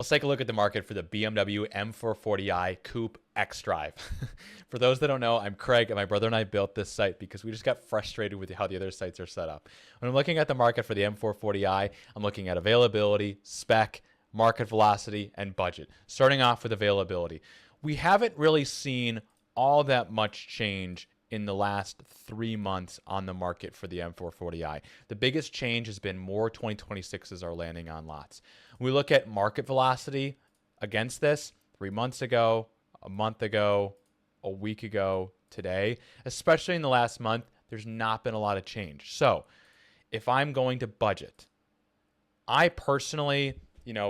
Let's take a look at the market for the BMW M440i Coupe X-Drive. For those that don't know, I'm Craig, and my brother and I built this site because we just got frustrated with how the other sites are set up. When I'm looking at the market for the M440i, I'm looking at availability, spec, market velocity, and budget. Starting off with availability. We haven't really seen all that much change in the last 3 months on the market for the M440i. The biggest change has been more 2026s are landing on lots. When we look at market velocity against this 3 months ago, a month ago, a week ago, today, especially in the last month, there's not been a lot of change. So if I'm going to budget, I personally,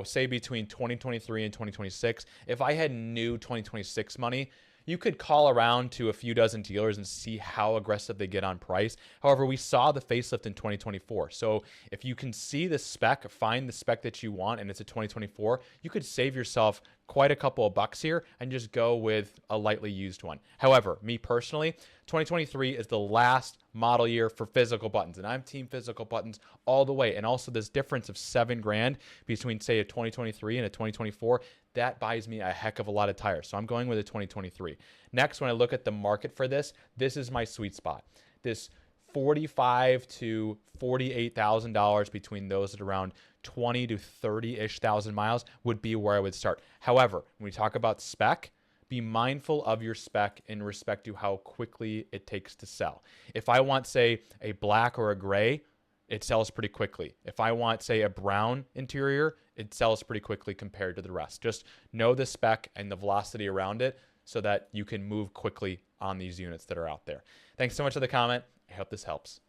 say between 2023 and 2026, if I had new 2026 money, you could call around to a few dozen dealers and see how aggressive they get on price. However, we saw the facelift in 2024. So if you can see the spec, find the spec that you want, and it's a 2024, you could save yourself quite a couple of bucks here and just go with a lightly used one. However, me personally, 2023 is the last model year for physical buttons, and I'm team physical buttons all the way. And also this difference of $7,000 between, say, a 2023 and a 2024, that buys me a heck of a lot of tires. So I'm going with a 2023. Next, when I look at the market for this is my sweet spot. This $45,000 to $48,000 between those at around 20 to 30-ish thousand miles would be where I would start. However, when we talk about spec, be mindful of your spec in respect to how quickly it takes to sell. If I want, say, a black or a gray, it sells pretty quickly. If I want, say, a brown interior, it sells pretty quickly compared to the rest. Just know the spec and the velocity around it so that you can move quickly on these units that are out there. Thanks so much for the comment. I hope this helps.